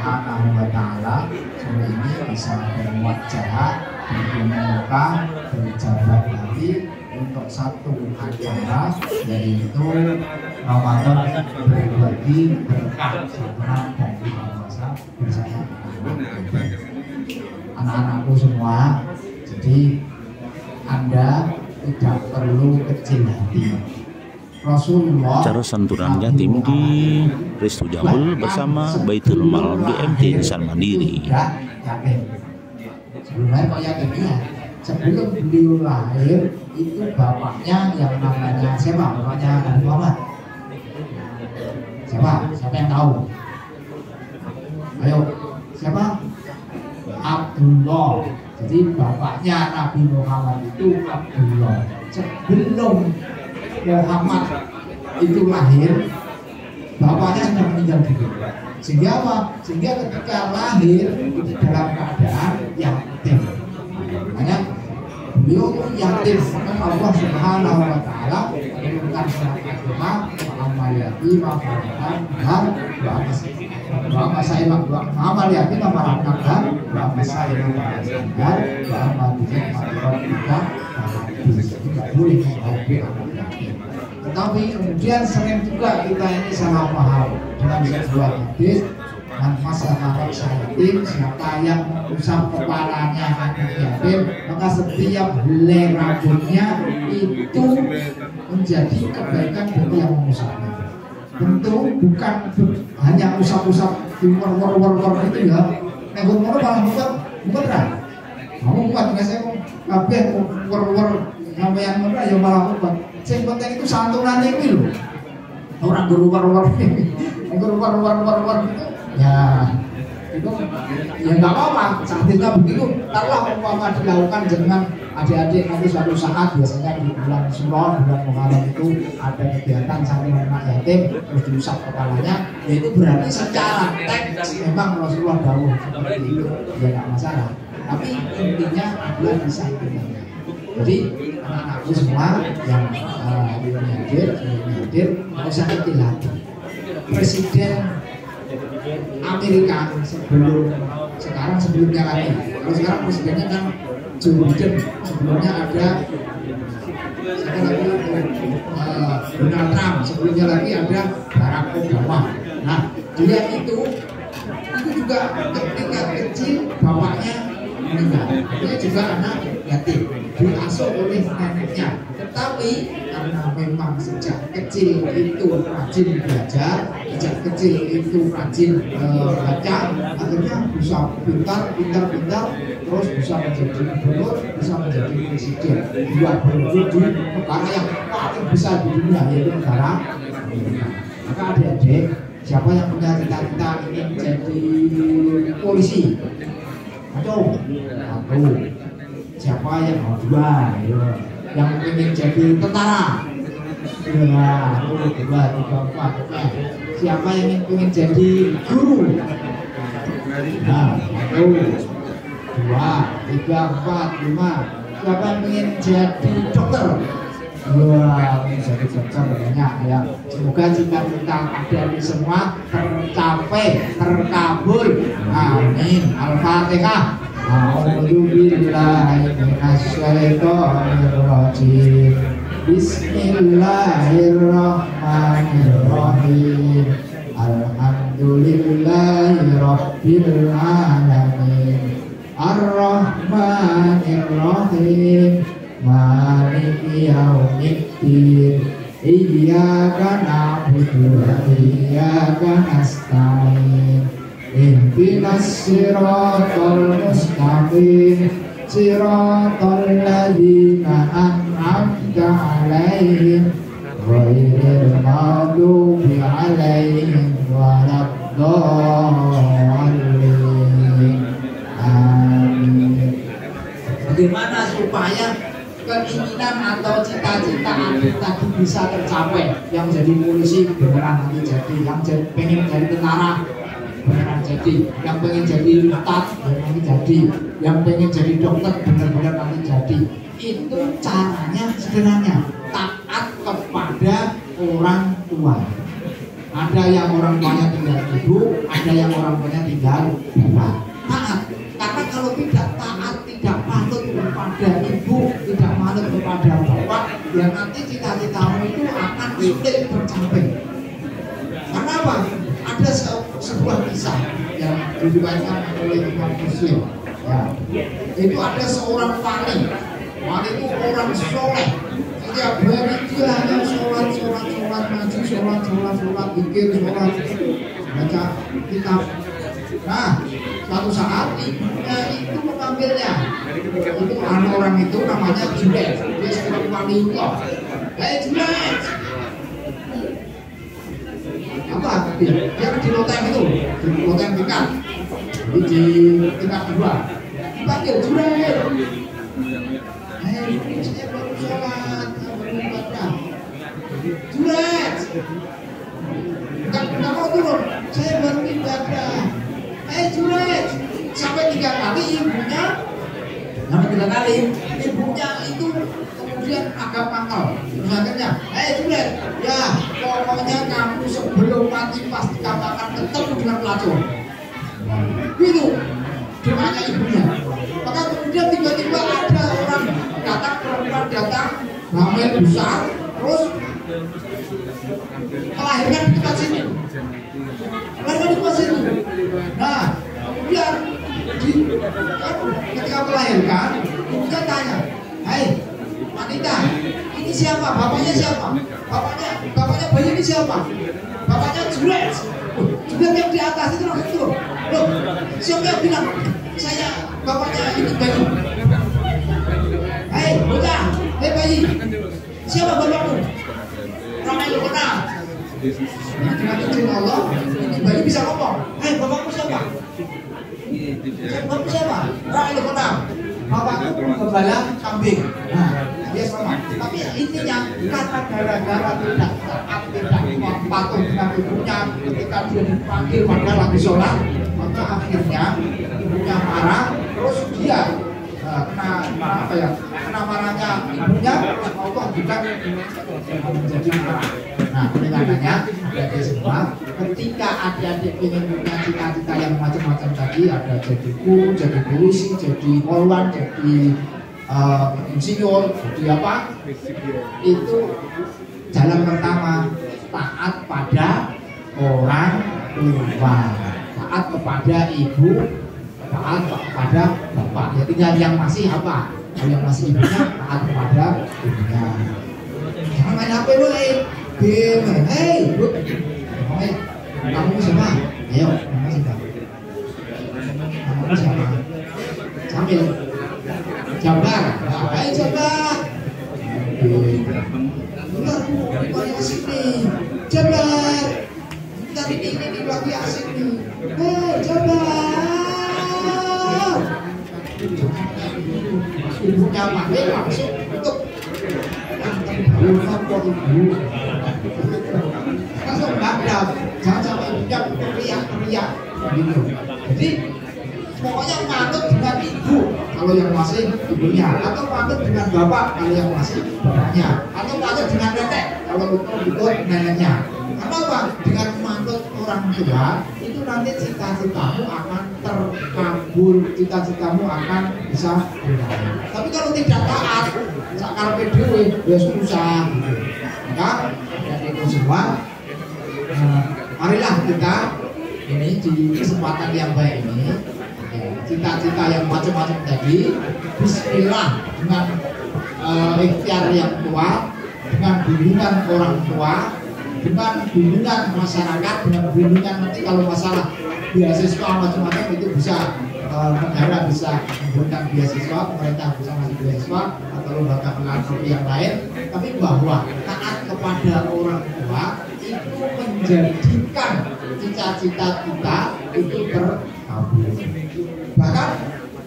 Subhanahu wa ta'ala sore ini bisa berwajah, bermuka, berjabat hati untuk satu acara, yaitu Ramadan berbagi berkah setelah dan buka puasa bersama anak-anakku semua. Jadi Anda tidak perlu kecil hati. Rasulullah acara santunan yatim di Restu Jambul bersama Baitul Mal BMT Insan Mandiri. Sebelumnya kok yatimnya, sebelum beliau lahir itu bapaknya yang namanya siapa? Bapaknya Nabi Muhammad. Siapa yang tahu? Ayo, siapa? Abdullah. Jadi bapaknya Nabi Muhammad itu Abdullah. Sebelum Muhammad itu lahir, bapaknya sudah meninggal dunia. Sehingga apa? Sehingga ketika lahir itu dalam keadaan yatim. Makanya beliau itu yatim. Maka Allah Subhanahu wa ta'ala menurunkan surat Al-Qur'an, amal yatim mafaratan dan wa sa'imak wa amal yatim mafaratan wa sa'imak dan wa amal yatim mafaratan. Tidak boleh menghobi anak yatim. Tetapi kemudian sering juga kita ini salah paham dengan sebuah hadis, dan masyarakat yatim, siapa yang usap kepalanya anak yatim, maka setiap helai rambutnya itu menjadi kebaikan bagi yang mengusapnya. Tentu bukan hanya usap-usap di war itu ya. Nengok-nengok malah bukan kan? Kamu bukan nggak saya kabeh war sampai yang mana ya malah bukan. Yang penting itu santunan itu loh. Orang war itu ya itu ya nggak apa-apa, santinya begitu. Taruhlah umpama dilakukan dengan adik-adik nanti suatu saat, biasanya di bulan Suro, bulan Muharram itu ada kegiatan santunan anak yatim terus diusap kepalanya, ya itu berarti secara teks memang Rasulullah dawuh seperti itu, ya nggak masalah. Tapi intinya adalah di santunannya. Jadi anak-anakku semua yang hadir, nggak usah kecil hati. Presiden Amerika sebelumnya lagi. Kalau sekarang presidennya kan Joe Biden, sebelumnya ada Donald Trump, sebelumnya lagi ada Barack Obama. Nah, dia itu juga ketika kecil bapaknya meninggal. Dia juga anak yatim, diasuh oleh neneknya. Tetapi karena memang sejak kecil itu rajin belajar, sejak kecil itu rajin baca, akhirnya bisa pintar, terus bisa menjadi gubernur, bisa menjadi presiden. Dia berwujud di negara yang paling besar di dunia, yaitu negara Amerika. Maka adik-adik, siapa yang punya cita-cita ingin jadi polisi? Aduh, siapa yang mau dua? Yang ingin jadi tentara? Ya, 2, 3, 4. Siapa yang ingin jadi guru? Nah, 1, 2, 3, 4, 5. Siapa yang ingin jadi dokter? Wah, jadi dokter banyak ya. Semoga cita-cita adik-adik semua tercapai, terkabul. Amin. Al-Fatihah. A'udzubillahi minasyaitonirrajim. Bismillahirrahmanirrahim. Alhamdulillahi rabbil alamin. Ar-Rahmanir-Rahim. Maliki yaumiddin. Iyyaka na'budu wa iyyaka nasta'in. Ihdinas siratal mustaqim. Siratal ladzina an'amta 'alaihim ghairil maghdubi 'alaihim waladdallin. Amin. Bagaimana supaya keinginan atau cita-cita Anda tadi bisa tercapai? Yang jadi polisi beneran nanti jadi, yang pengen jadi tentara beneran jadi, yang pengen jadi ustadz beneran jadi, yang pengen jadi dokter bener-bener nanti jadi. Itu caranya sederhana, taat kepada orang tua. ada yang orang tuanya tinggal ibu, ada yang orang tuanya tinggal bapak. Taat, karena kalau tidak taat, tidak manut kepada ibu, tidak manut kepada bapak, ya nanti cita-citamu itu akan sulit tercapai. Karena apa? Ada sebuah kisah yang diriwayatkan oleh Imam Muslim. Ya, itu ada seorang wali itu orang soleh. Setiap hari dia hanya sholat, sholat, zikir, sholat, baca kitab. Nah, suatu saat ibunya itu mengambilnya. Itu orang itu namanya Junaid. Dia seorang wali Allah. Junaid. Apa? Dia di loteng itu, di loteng tingkat. Di tingkat 2. Dipanggil Junaid. Saya baru sholat, Junaid, nggak mau turun, saya baru ibadah. Junaid, sampai 3 kali ibunya itu kemudian agak mangkal. Akhirnya, Junaid, ya pokoknya kamu sebelum mati pasti katakan ketemu dengan pelacur. Gitu doanya ibunya. Maka kemudian tiba-tiba ada orang datang, perempuan datang, hamil besar, terus melahirkan di tempat sini. Nah, kemudian ketika melahirkan, ibunya tanya, "Hai, wanita, ini siapa? Bapaknya siapa? Bapaknya bayi ini siapa? Bapaknya Junaid. Junaid yang di atas itu langsung turun. Loh, siapa yang bilang saya bapaknya ini bayi? Hei bocah, hei bayi, siapa bapakmu? Ramai lu kenal. Dengan izin Allah, ini bayi bisa ngomong. Hei bapakmu siapa? Bapakmu siapa? Ramai lu kenal. Bapakku gembala kambing. Nah, dia sama. Tapi intinya karena gara-gara tidak patuh dengan ibunya ketika dia dipanggil padahal lagi sholat, maka akhirnya ibunya marah, terus dia kena marahnya ibunya, Allah juga menjadi marah. Nah, oleh karenanya adik semua, ketika adik-adik ingin punya cita-cita yang macam-macam tadi, ada jadi guru, jadi polisi, jadi polwan, jadi insinyur, jadi apa? Itu jalan pertama, taat pada orang tua, taat kepada ibu, taat kepada bapak. Ya tinggal yang masih apa? Yang masih ibunya taat kepada ibunya. Jangan main HP lu, game. Hei, bu, kamu siapa? Ayo, nama siapa? Nama siapa? Sambil Jabar. Hai Jabar. Benar bu, lagi asik nih. Jabar. Tadi ini lagi asik nih. Hei Jabar. Ibunya panggil langsung untuk langsung bagdad. Jangan sampai ibunya teriak-teriak gitu. Jadi pokoknya manut dengan ibu kalau yang masih ibunya, atau manut dengan bapak kalau yang masih bapaknya, atau manut dengan nenek kalau betul-betul neneknya. Karena apa? Dengan manut orang tua itu nanti cita-citamu akan terkabul, cita-citamu akan bisa berakhir. Tapi kalau tidak taat, sakar dhewe ya susah gitu. Maka dari itu semua, marilah kita ini di kesempatan yang baik ini, cita-cita yang macam-macam tadi, bismillah dengan ikhtiar yang kuat, dengan bimbingan orang tua, dengan bimbingan masyarakat, dengan bimbingan nanti kalau masalah beasiswa macam-macam itu bisa negara bisa memberikan beasiswa, pemerintah bisa ngasih beasiswa atau lembaga filantropi yang lain. Tapi bahwa taat kepada orang tua itu menjadikan cita-cita kita itu terkabul. Bahkan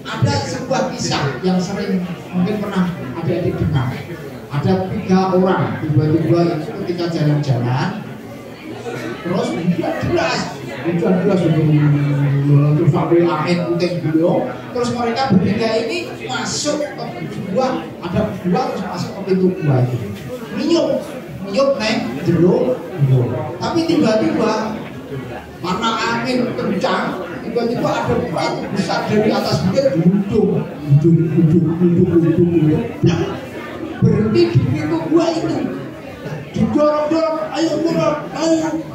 ada sebuah kisah yang sering mungkin pernah adik-adik dengar. Ada 3 orang tiba-tiba itu ketika jalan-jalan, terus hujan deras terus sampai angin puting beliung, terus mereka bertiga ini masuk ke gua, ada gua terus masuk ke pintu gua itu, minum niup neng jeruk. Tapi tiba-tiba karena angin kencang, tiba-tiba ada batu besar dari atas bukit duduk, berhenti di pintu gua itu, didorong-dorong, ayo dorong,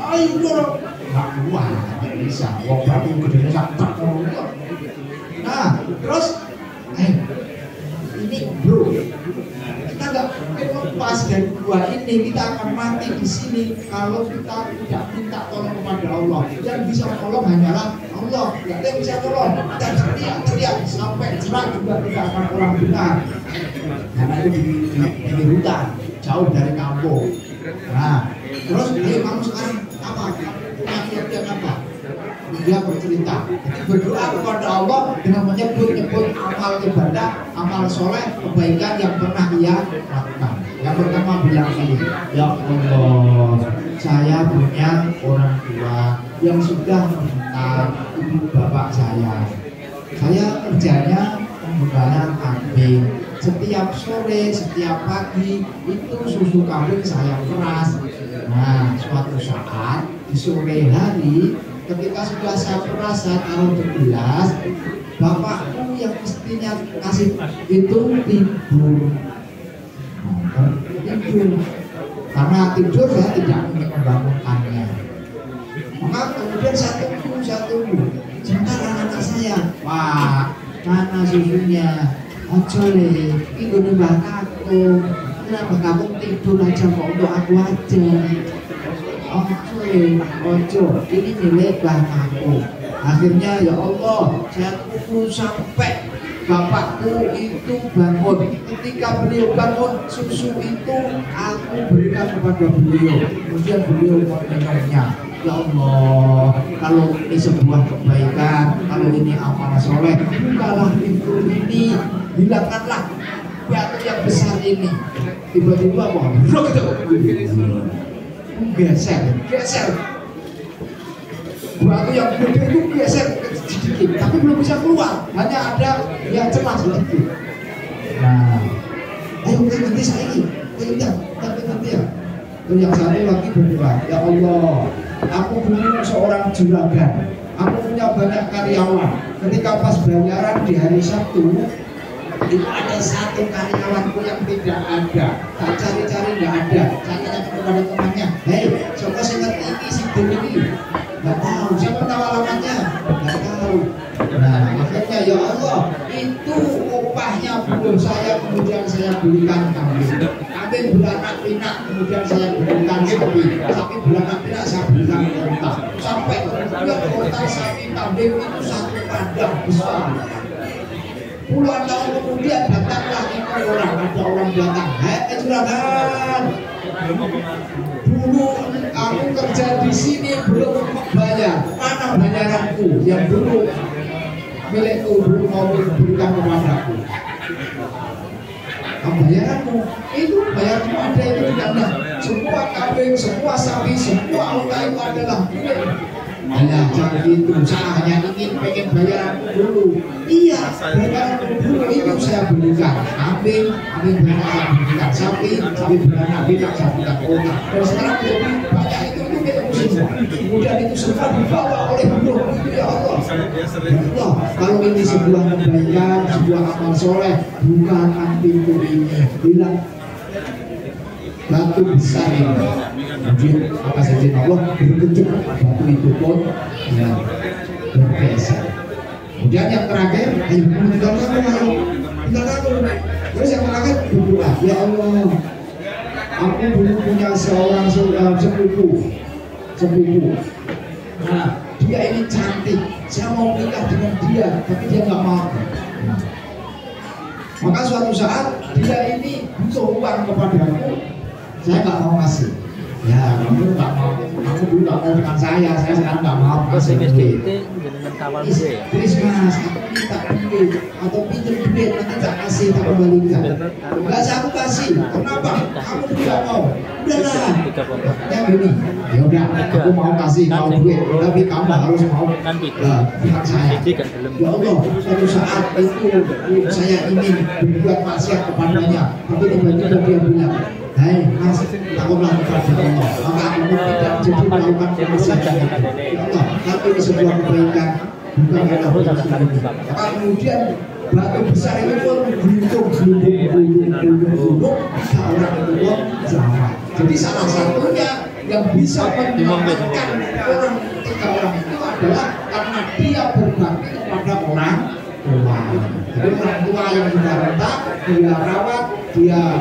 ayo dorong, nggak kuat, nggak bisa, wong batu gede sakit. Nah, terus, ini bro, kita nggak mungkin lepas dari gua ini, kita akan mati di sini kalau kita tidak minta tolong kepada Allah. Yang bisa tolong hanyalah Allah, nggak ada yang bisa tolong. Dan teriak sampai jerak juga tidak akan orang dengar. Karena itu di hutan, jauh dari kampung. Nah, terus kamu sekarang apa? Punya keyakinan apa? Dia bercerita, berdoa kepada Allah dengan menyebut amal ibadah, amal soleh, kebaikan yang pernah ia lakukan. Yang pertama bilang ini, ya Allah, saya punya orang tua yang sudah meninggal, ibu bapak saya. Saya kerjanya pengembala kambing. Setiap sore, setiap pagi itu susu kambing saya peras. Nah, suatu saat di sore hari ketika sudah saya peras, saya taruh di gelas, bapakku yang mestinya kasih itu tidur. Tidur. Karena tidur saya tidak ingin membangunkannya. Maka kemudian saya tunggu. Sebentar anak saya, Pak, mana susunya? Ojo le, itu nih kakakku. Kenapa kamu tidur aja kok untuk aku aja? Ojo, ini milik bapakku. Akhirnya ya Allah, saya tunggu sampai bapakku itu bangun. Ketika beliau bangun, susu itu aku berikan kepada beliau. Kemudian beliau meminumnya. Ya Allah, kalau ini sebuah kebaikan, kalau ini amal soleh, bukalah pintu ini, hilangkanlah batu yang besar ini. Tiba-tiba apa? Geser. Batu yang gede itu geser sedikit, tapi belum bisa keluar, hanya ada yang celah sedikit. Nah, ayo kita ganti saya ini, ganti ya. Terus yang satu lagi berdoa, ya Allah, aku dulu seorang juragan, aku punya banyak karyawan. Ketika pas bayaran di hari Sabtu, itu ada satu karyawanku yang tidak ada. Tak cari-cari nggak ada. Saya tanya kepada temannya, hei, siapa sih ngerti ini si ini? Nggak tahu. Siapa tahu alamatnya? Nggak tahu. Nah, akhirnya ya Allah, itu upahnya belum saya, kemudian saya belikan kambing. Kambing beranak pinak, kemudian saya belikan sapi. Sapi beranak pinak, saya belikan unta. Sampai kemudian unta, sapi, kambing itu satu kandang besar. Puluhan tahun kemudian datanglah itu orang, ada orang datang, hei juragan, dulu aku kerja di sini belum bayar, mana bayaranku yang dulu milikku dulu mau diberikan kepadaku. Bayaranmu itu bayarmu ada itu tidak ada. Semua kambing, semua sapi, semua unta itu adalah milik. Hanya jangan itu, saya hanya ingin pengen bayaranmu dulu. Iya, bayaranmu dulu itu saya belikan. Kambing beranak saya belikan. Sapi beranak pinak saya belikan. Dan sekarang lebih banyak itu milikku semua. Kemudian itu semua dibawa oleh Allah. Ya Allah. Ya Allah, kalau ini sebuah kebaikan, sebuah amal soleh, bukakan pintu ini. Bilang batu besar ini. Kemudian atas izin Allah berkejut batu itu pun ya, bergeser. Kemudian yang terakhir, ayo tinggalkan aku. Terus yang terakhir berdoa, ya Allah, aku dulu punya seorang sepupu. Nah, dia ini cantik, saya mau nikah dengan dia, tapi dia nggak mau. Maka suatu saat dia ini butuh uang kepadaku, saya nggak mau kasih. Ya, kamu nggak mau, kamu dulu nggak mau dengan saya sekarang nggak mau kasih duit. Please mas, aku minta duit atau pinjam duit, nanti tak kasih, tak kembalikan. Nggak aku kasih, kenapa? Kamu tidak mau. Udahlah, ya gini, ya udah, aku mau kasih, mau duit, tapi kamu harus mau pihak saya. Ya Allah, suatu saat itu saya ingin berbuat maksiat kepadanya, tapi tiba-tiba dia bilang, Hai Mas, aku melakukan ini, maka aku tidak jadi melakukan kemaksiatan. Ya Allah, tapi ini sebuah kebaikan, bukan karena ini. Maka kemudian batu besar itu pun gelundung orang itu pun selamat. Jadi salah satunya yang bisa menyelamatkan orang tiga orang itu adalah karena dia berbakti kepada orang tua. Jadi orang tua yang sudah renta, dia rawat, dia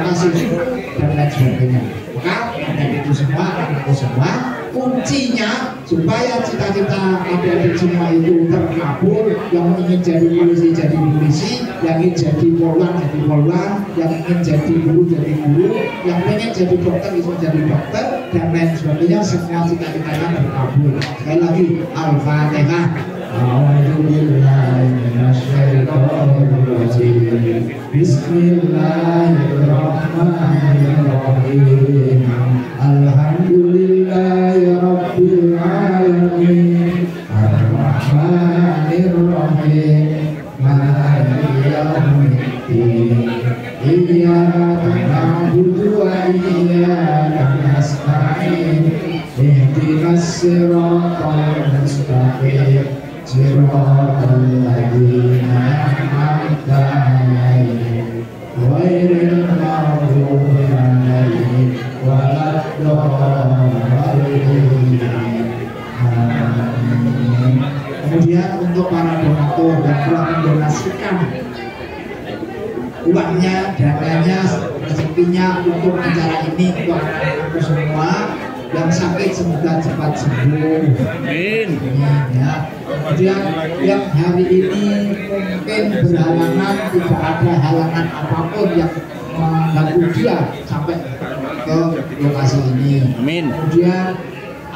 kasih susu dan lain sebagainya. Maka itu semua kuncinya supaya cita-cita adik-adik semua itu terkabul. Yang ingin jadi polisi, yang ingin jadi poluan, yang ingin jadi guru, yang ingin jadi dokter itu jadi dokter dan lain sebagainya. Semua cita-citanya terkabul. Sekali lagi, Al-Fatihah. Bismillahirrahmanirrahim. Alhamdulillahirabbil alamin. Ar-Rahmanir-Rahim. Maliki yaumiddin. Iyyaka na'budu wa iyyaka nasta'in. Ihdinas siratal mustaqim. Siratal ladzina an'amta 'alaihim ghairil maghdubi 'alaihim waladdallin. Kemudian untuk para donatur yang telah mendonasikan uangnya, dananya, rezekinya untuk acara ini, untuk anak-anakku semua yang sakit semoga cepat sembuh. Amin. Ya. Kemudian yang hari ini mungkin berhalangan, tidak ada halangan apapun yang mengganggu dia sampai ke lokasi ini. Amin. Kemudian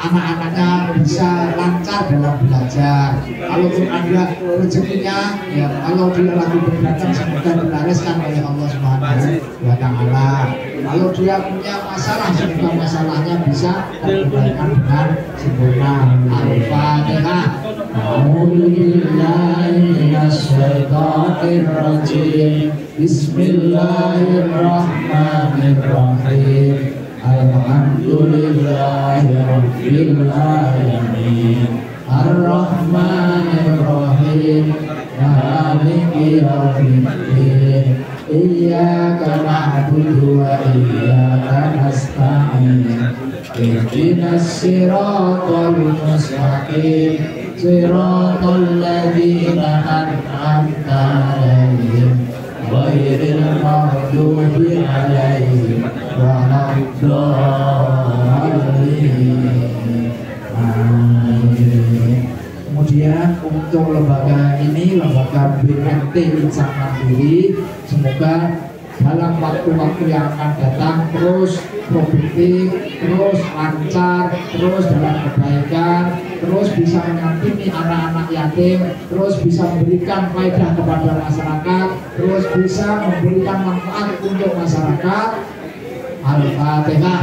anak-anaknya bisa lancar dalam belajar. Kalau ada rezekinya, ya kalau dia lagi berdagang semoga dilariskan oleh Allah Subhanahu wa Ta'ala. Kalau dia punya masalah, semoga masalahnya bisa terselesaikan dengan sempurna. Al-Fatihah. A'udzubillahiminasyaitonirrajim. Bismillahirrahmanirrahim. Alhamdulillahirabbil alamin. Ar-Rahmanir-Rahim. Maliki yaumiddin. Iyyaka na'budu wa iyyaka nasta'in. Ihdinas siratal mustaqim. Siratal ladzina an'amta 'alaihim ghairil maghdubi 'alaihim waladdallin. Kemudian untuk lembaga ini, lembaga BMT Insan Mandiri, semoga dalam waktu-waktu yang akan datang terus produktif, terus lancar, terus dalam kebaikan, terus bisa mendampingi anak-anak yatim, terus bisa memberikan faedah kepada masyarakat, terus bisa memberikan manfaat untuk masyarakat. Al-Fatihah.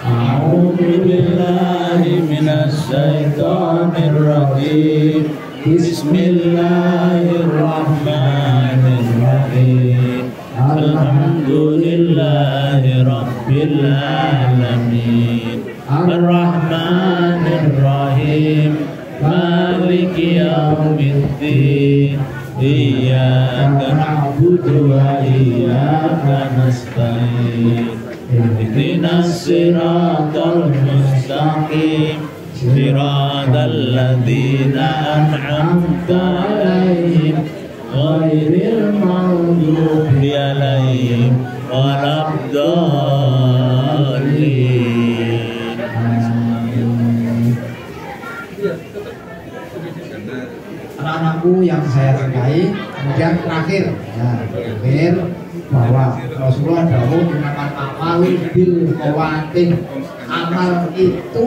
A'udzubillahi minasyaitonirrajim. Bismillahirrahmanirrahim. Alhamdulillahi rabbil alamin. Ar-Rahmanir-Rahim. Maliki yaumiddin. Iyyaka na'budu wa iyyaka nasta'in. Ihdinas siratal mustaqim. Siratal ladzina an'amta 'alaihim ghairil maghdubi 'alaihim waladdallin. Anak-anakku yang saya cintai, kemudian terakhir bahwa Rasulullah dawuh gunakan amal bil khawatim. Amal itu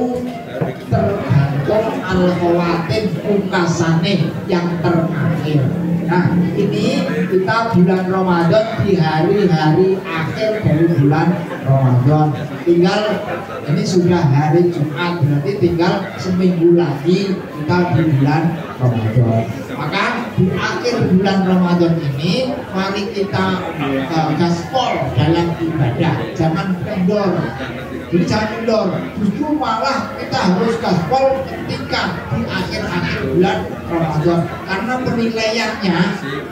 tergantung al khawatim, pungkasane yang terakhir. Nah, ini kita bulan Ramadan di hari-hari akhir dari bulan Ramadan. Tinggal ini sudah hari Jumat, berarti tinggal seminggu lagi kita di bulan Ramadan. Maka di akhir bulan Ramadan ini mari kita gaspol dalam ibadah, jangan kendor. Jadi jangan kendor, justru malah kita harus gaspol ketika di akhir-akhir bulan Ramadan, karena penilaiannya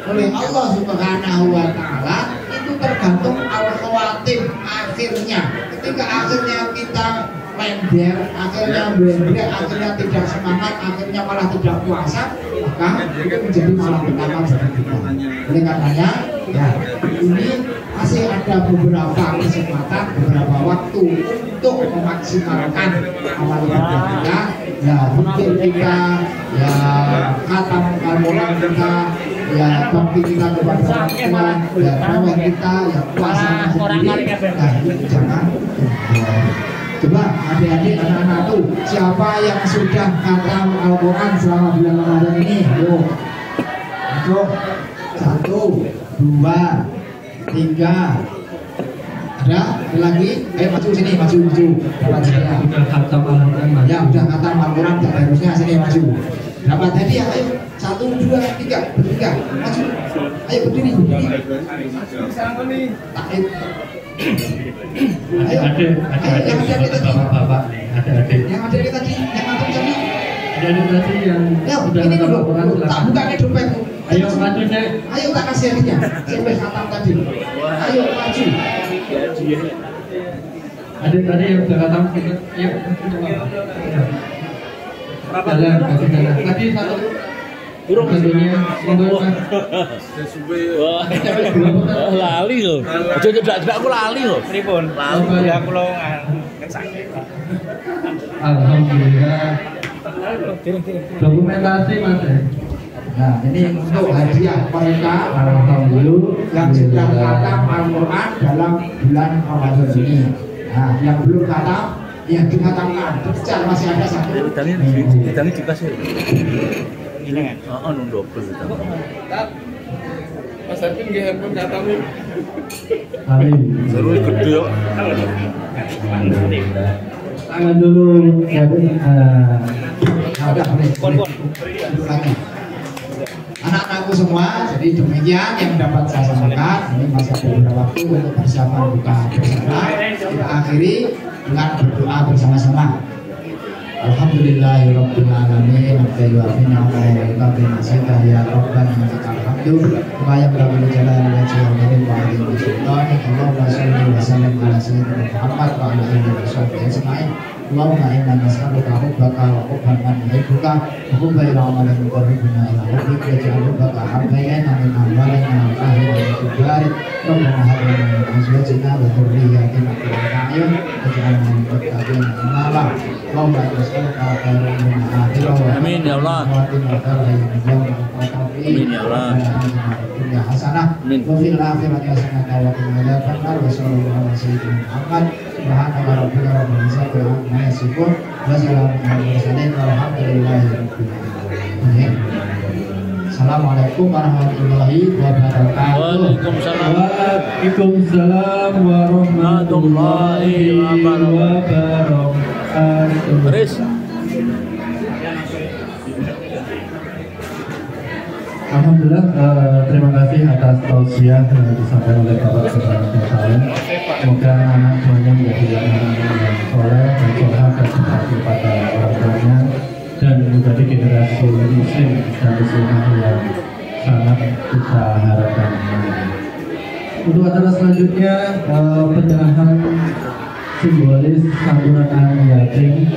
oleh Allah Subhanahu wa Ta'ala itu tergantung al-khawatim akhirnya. Ketika akhirnya kita lender, akhirnya blender, akhirnya tidak semangat, akhirnya malah tidak puasa, maka itu menjadi malah petaka bagi kita. Oleh karenanya, ya ini masih ada beberapa kesempatan, beberapa waktu untuk memaksimalkan amal ibadah kita, ya zikir kita, ya khatam Al-Quran kita, ya bakti kita kepada Tuhan, ya rawat kita, ya puasa sendiri. Nah ini jangan. Coba adik-adik anak-anak tuh, siapa yang sudah khatam Al-Quran selama bulan Ramadan ini? Yuk, masuk. 1, 2, 3. Ada lagi? Ayo maju sini, maju. Dapat hadiah. Udah khatam Al-Quran. Ya, udah khatam Al-Quran, harusnya sini maju. Dapat hadiah, ayo. 1, 2, 3, bertiga, maju. Ayo berdiri. Taib. Ada bapak-bapak nih, ada adik. Yang ada tadi, yang antum tadi. Ada adik tadi yang sudah Ini khatam dulu, Al-Quran. tak buka ke dompetmu. Ayo maju deh. Ayo tak kasih hadiahnya. Sampai khatam tadi. Ayo maju. Adik tadi yang sudah khatam, ayo. Jalan, kasih jalan. Tadi satu. Burung satunya lali loh. Aja tidak aku lali loh. Pripun? Lali aku lo kan sakit. Alhamdulillah. Dokumentasi Mas. Nah, ini untuk hadiah mereka alhamdulillah yang sudah khatam Al-Quran dalam bulan Ramadan ini. Nah, yang belum khatam, yang dikhatamkan, kejar masih ada satu. Ditangin dikasih. Ini kan? Double. Mas Arvin nggih handphone katamu. Amin. Seru gede kok. Tangan dulu ya. Lagi. Anak-anakku semua, jadi demikian yang dapat saya sampaikan. Ini masih ada beberapa waktu untuk persiapan buka bersama. Kita akhiri dengan berdoa bersama-sama. Alhamdulillahirabbil alamin, Alhamdulillahina wa yuqabbina sayyidah ya rabbana lakal hamdu wa yaqbalu jalal wajhi wa wa alihi sultan. Allahumma shalli wa sallim ala sayyidina Muhammad wa ala alihi wa sahbihi ajma'in. Allahumma inna nas'aluka hubbaka wa hubban man yuhibbuka wa hubban amalin yuqarribuna ila rabbika waj'al hubbaka habbayna min amwalina wa ahlina wa tubarik Rabbana hab lana min azwajina wa dhurriyyatina qurrata a'yun waj'alna lil muttaqina imama. Allahumma nas'aluka khairan min akhirah wa Amin ya Allah. Amin ya Allah. Dunia hasanah wa fil akhirati hasanah wa qina adzaban nar wa sallallahu ala sayyidina Muhammad subhana rabbika rabbil izzati amma yasifun wa salamun alal mursalin walhamdulillahi rabbil alamin. Assalamualaikum warahmatullahi wabarakatuh. Waalaikumsalam. Waalaikumsalam warahmatullahi wabarakatuh. Riz. Alhamdulillah, terima kasih atas tausiah yang disampaikan oleh Bapak Subhanahu wa Ta'ala. Semoga anak semuanya menjadi anak yang soleh dan soleh dan berbakti pada orang tuanya dan menjadi generasi muslim dan muslimah yang sangat kita harapkan. Untuk acara selanjutnya, penyerahan simbolis santunan anak yatim.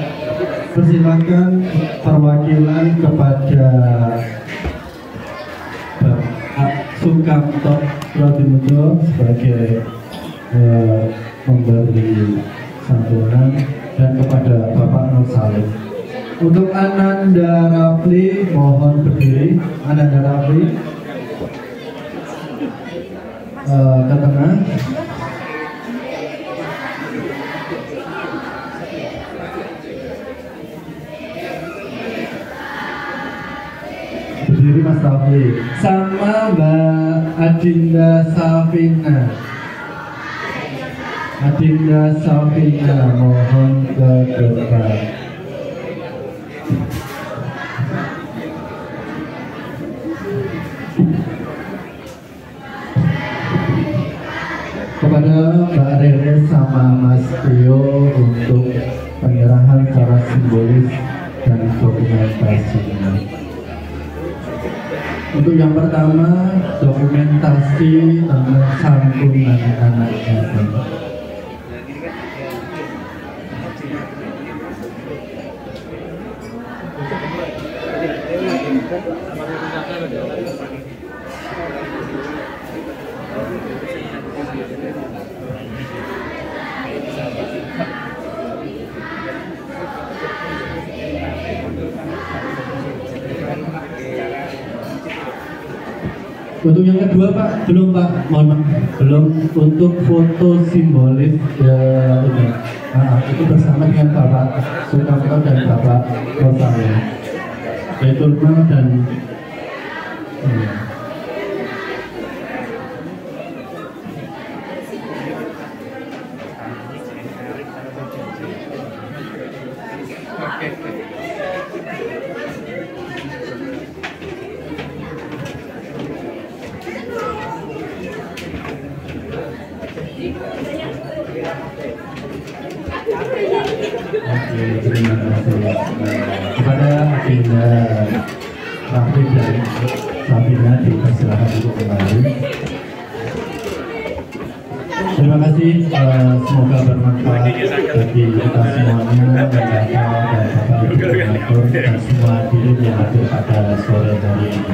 Persilakan perwakilan kepada Sukamto Pratimudo sebagai memberi santunan dan kepada Bapak Nur Salim. Untuk Ananda Rafli mohon berdiri. Ananda Rafli ke tengah. Berdiri Mas Rafli sama Mbak Adinda Safina. Adinda Safina mohon ke depan. ke Mbak Rere sama Mas Tio untuk penyerahan secara simbolis dan dokumentasinya. Untuk yang pertama, dokumentasi tentang santunan anak yatim. Untuk yang kedua Pak, belum Pak, mohon maaf, belum. Untuk foto simbolis ya, itu bersama dengan Bapak Sukamto dan Bapak Rosalia, Betulma dan terima kasih kepada Agenda Raffi dan Sabina, dipersilakan untuk kembali. Terima kasih, semoga bermanfaat bagi kita semuanya, Bapak dan Bapak Ibu Donatur dan semua hadirin yang hadir pada sore hari ini.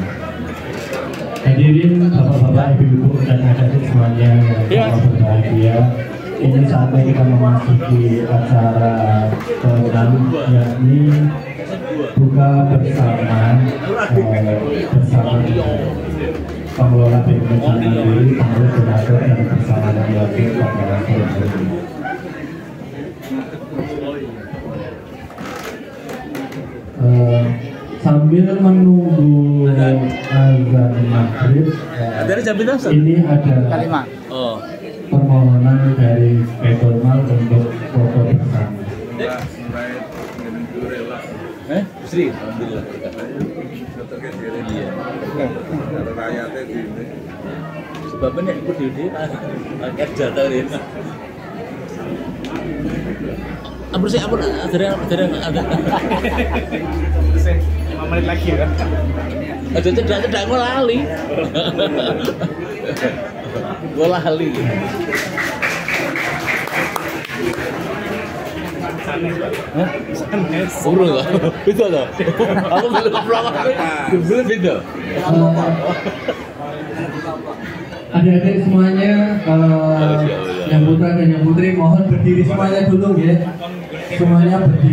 Hadirin Bapak-bapak, Ibu-ibu dan adik-adik semuanya yang berbahagia. Ini saatnya kita memasuki acara ke-6, yakni buka bersama bersama pengelola BUMN Mandiri, pengurus donatur dan bersama lagi pada sore hari ini. Sambil menunggu azan maghrib, ini ada permohonan dari Betulmal untuk foto bersama. Sri, alhamdulillah. Iya. Sebabnya aku di agak jatuh ini. Apa sih? Apa ada? 5 menit lagi kan? Ada cedak gue lali. Gue lali. Hah? Urung loh. Itu loh. Aku belum keplak. Belum itu. Adik-adik semuanya, yang putra dan yang putri mohon berdiri semuanya dulu ya. Semuanya berdiri.